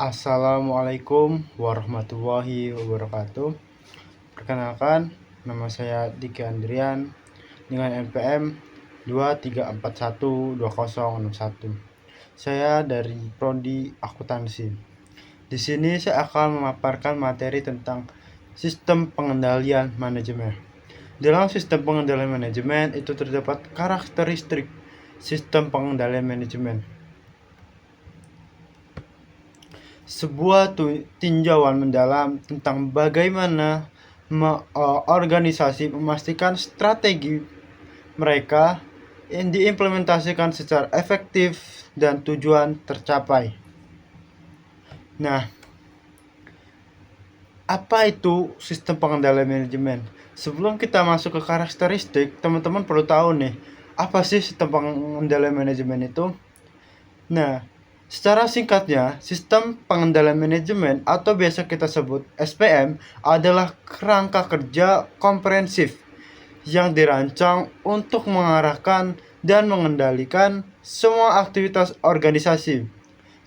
Assalamualaikum warahmatullahi wabarakatuh. Perkenalkan, nama saya Diki Andrian dengan NPM 2341201. Saya dari Prodi Akuntansi. Di sini saya akan memaparkan materi tentang sistem pengendalian manajemen. Dalam sistem pengendalian manajemen itu terdapat karakteristik sistem pengendalian manajemen. Sebuah tinjauan mendalam tentang bagaimana organisasi memastikan strategi mereka yang diimplementasikan secara efektif dan tujuan tercapai. Nah, apa itu sistem pengendalian manajemen? Sebelum kita masuk ke karakteristik, teman-teman perlu tahu nih, apa sih sistem pengendalian manajemen itu? Nah, secara singkatnya, sistem pengendalian manajemen atau biasa kita sebut SPM adalah kerangka kerja komprehensif yang dirancang untuk mengarahkan dan mengendalikan semua aktivitas organisasi.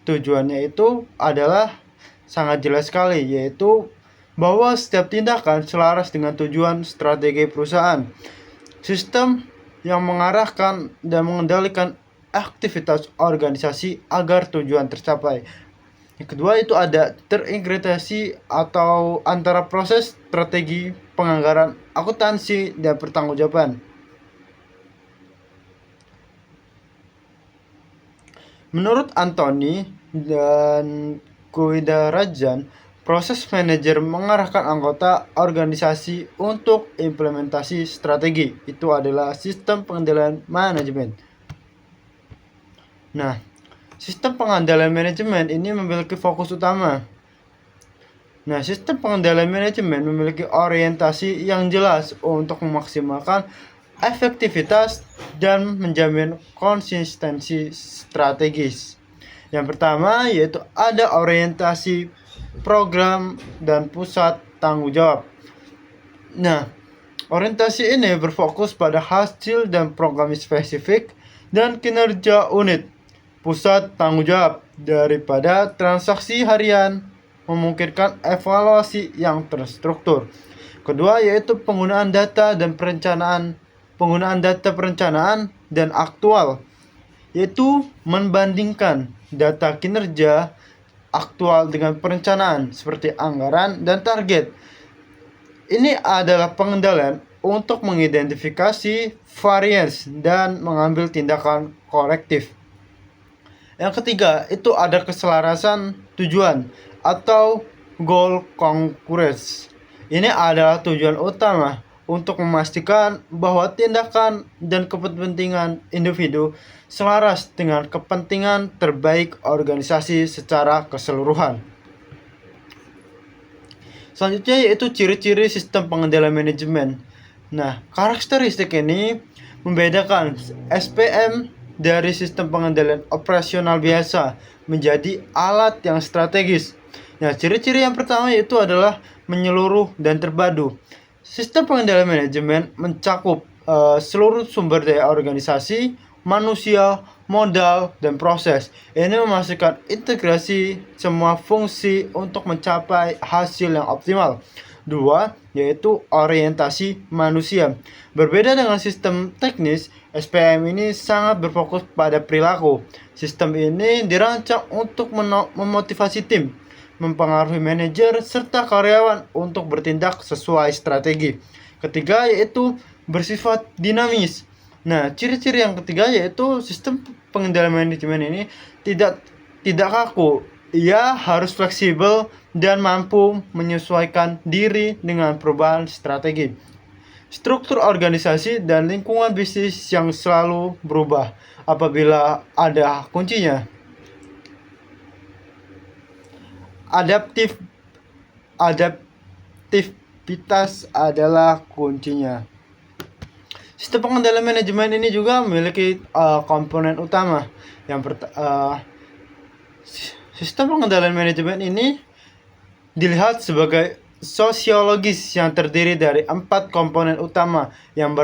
Tujuannya itu adalah sangat jelas sekali, yaitu bahwa setiap tindakan selaras dengan tujuan strategi perusahaan. Sistem yang mengarahkan dan mengendalikan aktivitas organisasi agar tujuan tercapai. Yang kedua itu ada terintegrasi atau antara proses strategi penganggaran akuntansi dan pertanggungjawaban. Menurut Anthony dan Kuidarajan, proses manajer mengarahkan anggota organisasi untuk implementasi strategi. Itu adalah sistem pengendalian manajemen. Nah, sistem pengendalian manajemen ini memiliki fokus utama. Nah, sistem pengendalian manajemen memiliki orientasi yang jelas untuk memaksimalkan efektivitas dan menjamin konsistensi strategis. Yang pertama yaitu ada orientasi program dan pusat tanggung jawab. Nah, orientasi ini berfokus pada hasil dan program spesifik dan kinerja unit. Pusat tanggung jawab daripada transaksi harian memungkinkan evaluasi yang terstruktur. Kedua yaitu penggunaan data perencanaan dan aktual, yaitu membandingkan data kinerja aktual dengan perencanaan seperti anggaran dan target. Ini adalah pengendalian untuk mengidentifikasi varians dan mengambil tindakan korektif. Yang ketiga itu ada keselarasan tujuan atau goal concurrence. Ini adalah tujuan utama untuk memastikan bahwa tindakan dan kepentingan individu selaras dengan kepentingan terbaik organisasi secara keseluruhan. Selanjutnya yaitu ciri-ciri sistem pengendalian manajemen. Nah, karakteristik ini membedakan SPM dari sistem pengendalian operasional biasa menjadi alat yang strategis. Nah, ciri-ciri yang pertama yaitu adalah menyeluruh dan terpadu. Sistem pengendalian manajemen mencakup seluruh sumber daya organisasi, manusia, modal, dan proses. Ini memastikan integrasi semua fungsi untuk mencapai hasil yang optimal. Dua, yaitu orientasi manusia. Berbeda dengan sistem teknis, SPM ini sangat berfokus pada perilaku. Sistem ini dirancang untuk memotivasi tim, mempengaruhi manajer serta karyawan untuk bertindak sesuai strategi. Ketiga yaitu bersifat dinamis. Nah, ciri-ciri yang ketiga yaitu sistem pengendalian manajemen ini tidak kaku. Ia harus fleksibel dan mampu menyesuaikan diri dengan perubahan strategi. Struktur organisasi dan lingkungan bisnis yang selalu berubah apabila ada kuncinya. Adaptivitas adalah kuncinya. Sistem pengendalian manajemen ini juga memiliki komponen utama. Sistem pengendalian manajemen ini dilihat sebagai sosiologis yang terdiri dari 4 komponen utama yang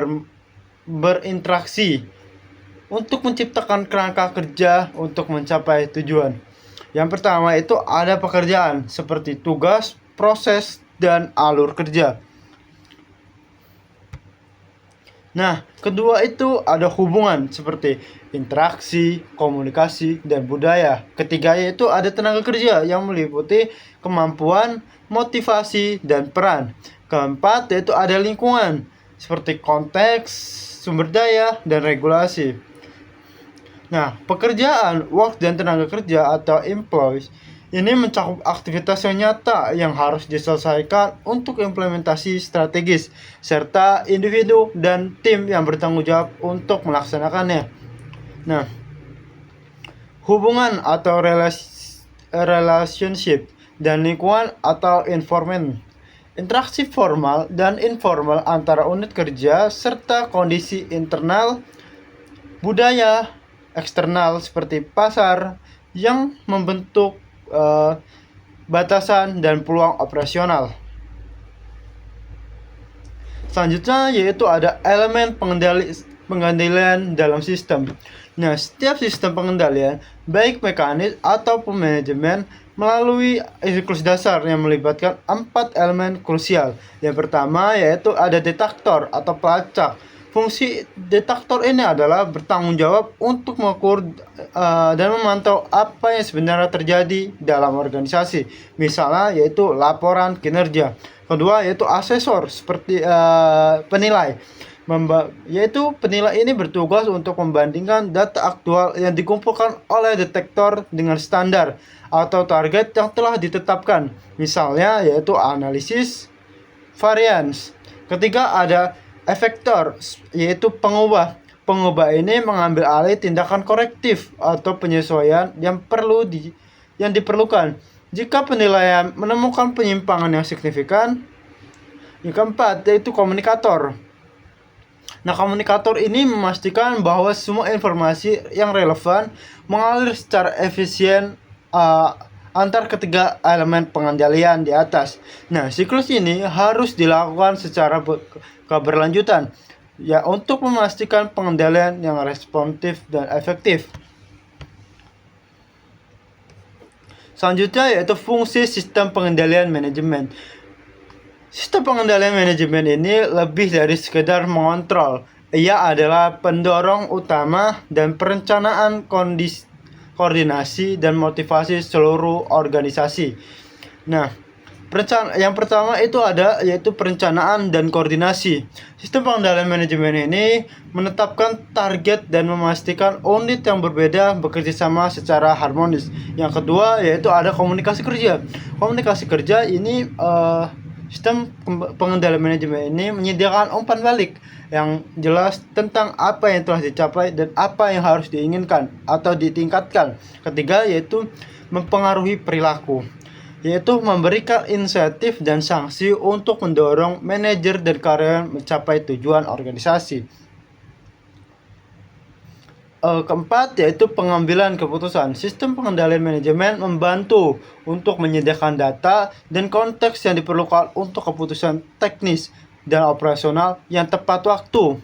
berinteraksi untuk menciptakan kerangka kerja untuk mencapai tujuan. Yang pertama itu ada pekerjaan seperti tugas, proses, dan alur kerja. Nah, kedua itu ada hubungan seperti interaksi, komunikasi, dan budaya. Ketiga itu ada tenaga kerja yang meliputi kemampuan, motivasi, dan peran. Keempat yaitu ada lingkungan seperti konteks, sumber daya, dan regulasi. Nah, pekerjaan, work, dan tenaga kerja atau employees ini mencakup aktivitas yang nyata yang harus diselesaikan untuk implementasi strategis, serta individu dan tim yang bertanggung jawab untuk melaksanakannya. Nah, hubungan atau relationship dan lingkungan atau environment. Interaksi formal dan informal antara unit kerja serta kondisi internal, budaya, eksternal seperti pasar yang membentuk batasan dan peluang operasional. Selanjutnya yaitu ada elemen pengendalian dalam sistem. Nah, setiap sistem pengendalian, baik mekanis ataupun manajemen, melalui siklus dasar yang melibatkan 4 elemen krusial. Yang pertama yaitu ada detektor atau pelacak. Fungsi detektor ini adalah bertanggung jawab untuk mengukur dan memantau apa yang sebenarnya terjadi dalam organisasi. Misalnya yaitu laporan kinerja. Kedua yaitu asesor seperti penilai. Yaitu penilai ini bertugas untuk membandingkan data aktual yang dikumpulkan oleh detektor dengan standar atau target yang telah ditetapkan. Misalnya yaitu analisis variance. Ketiga ada efektor, yaitu pengubah. Pengubah ini mengambil alih tindakan korektif atau penyesuaian yang diperlukan jika penilaian menemukan penyimpangan yang signifikan. Yang keempat yaitu komunikator. Nah, komunikator ini memastikan bahwa semua informasi yang relevan mengalir secara efisien antar ketiga elemen pengendalian di atas. Nah, siklus ini harus dilakukan secara keberlanjutan ya untuk memastikan pengendalian yang responsif dan efektif. Selanjutnya yaitu fungsi sistem pengendalian manajemen. Sistem pengendalian manajemen ini lebih dari sekedar mengontrol. Ia adalah pendorong utama dan perencanaan koordinasi dan motivasi seluruh organisasi. Nah, yang pertama itu yaitu perencanaan dan koordinasi. Sistem pengendalian manajemen ini menetapkan target dan memastikan unit yang berbeda bekerja sama secara harmonis. Yang kedua yaitu ada komunikasi kerja. Komunikasi kerja ini sistem pengendalian manajemen ini menyediakan umpan balik yang jelas tentang apa yang telah dicapai dan apa yang harus diinginkan atau ditingkatkan. Ketiga yaitu mempengaruhi perilaku, yaitu memberikan insentif dan sanksi untuk mendorong manajer dan karyawan mencapai tujuan organisasi. Keempat yaitu pengambilan keputusan. Sistem pengendalian manajemen membantu untuk menyediakan data dan konteks yang diperlukan untuk keputusan teknis dan operasional yang tepat waktu.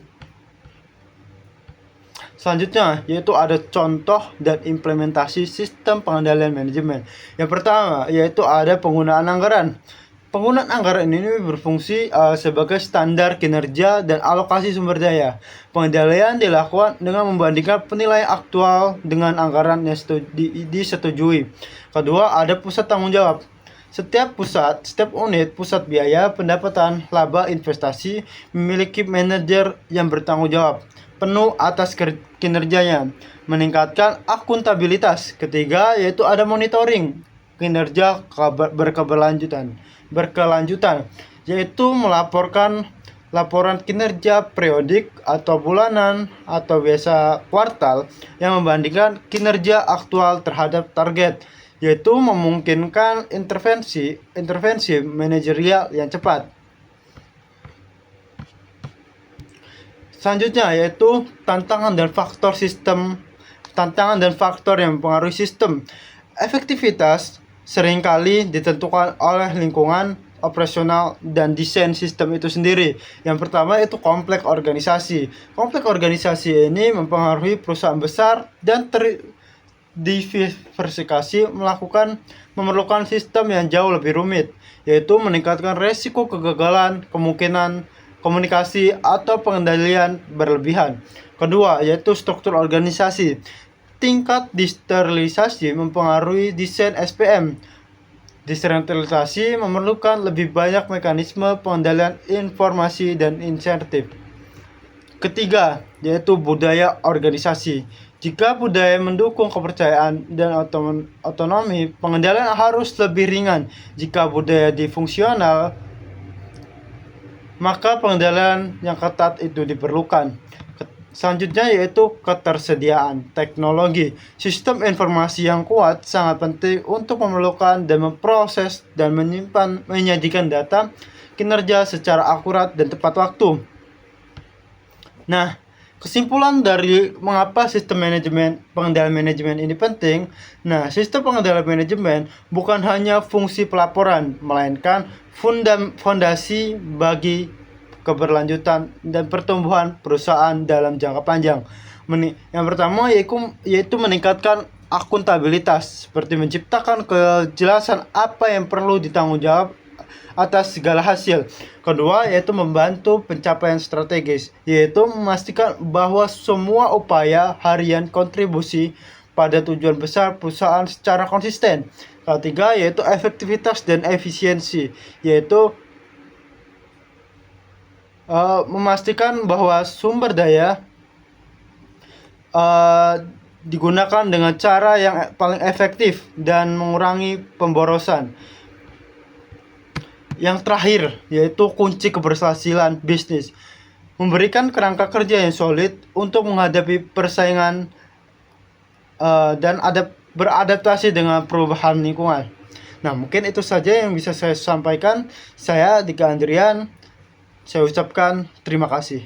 Selanjutnya yaitu ada contoh dan implementasi sistem pengendalian manajemen. Yang pertama yaitu ada penggunaan anggaran. Penggunaan anggaran ini berfungsi sebagai standar kinerja dan alokasi sumber daya. Pengendalian dilakukan dengan membandingkan penilaian aktual dengan anggaran yang disetujui. Kedua, ada pusat tanggung jawab. Setiap unit pusat biaya, pendapatan, laba, investasi memiliki manajer yang bertanggung jawab penuh atas kinerjanya, meningkatkan akuntabilitas. Ketiga, yaitu ada monitoring kinerja berkelanjutan, yaitu melaporkan laporan kinerja periodik atau bulanan atau biasa kuartal yang membandingkan kinerja aktual terhadap target, yaitu memungkinkan intervensi manajerial yang cepat. Selanjutnya yaitu tantangan dan faktor yang mempengaruhi sistem. Efektivitas seringkali ditentukan oleh lingkungan operasional dan desain sistem itu sendiri. Yang pertama itu kompleks organisasi. Kompleks organisasi ini mempengaruhi perusahaan besar dan diversifikasi memerlukan sistem yang jauh lebih rumit, yaitu meningkatkan resiko kegagalan, kemungkinan komunikasi atau pengendalian berlebihan. Kedua, yaitu struktur organisasi. Tingkat desentralisasi mempengaruhi desain SPM. Desentralisasi memerlukan lebih banyak mekanisme pengendalian informasi dan insentif. Ketiga, yaitu budaya organisasi. Jika budaya mendukung kepercayaan dan otonomi, pengendalian harus lebih ringan. Jika budaya disfungsional, maka pengendalian yang ketat itu diperlukan. Selanjutnya yaitu ketersediaan teknologi. Sistem informasi yang kuat sangat penting untuk memerlukan dan memproses dan menyajikan data kinerja secara akurat dan tepat waktu. Nah, kesimpulan dari mengapa sistem pengendalian manajemen ini penting. Nah, sistem pengendalian manajemen bukan hanya fungsi pelaporan, melainkan fondasi bagi keberlanjutan dan pertumbuhan perusahaan dalam jangka panjang. Yang pertama yaitu meningkatkan akuntabilitas, seperti menciptakan kejelasan apa yang perlu ditanggung jawab atas segala hasil. Kedua, yaitu membantu pencapaian strategis, yaitu memastikan bahwa semua upaya harian kontribusi pada tujuan besar perusahaan secara konsisten. Ketiga, yaitu efektivitas dan efisiensi, yaitu memastikan bahwa sumber daya digunakan dengan cara yang paling efektif dan mengurangi pemborosan. Yang terakhir, yaitu kunci keberhasilan bisnis, memberikan kerangka kerja yang solid untuk menghadapi persaingan dan beradaptasi dengan perubahan lingkungan. Nah, mungkin itu saja yang bisa saya sampaikan. Saya Dika Andrian. Saya ucapkan terima kasih.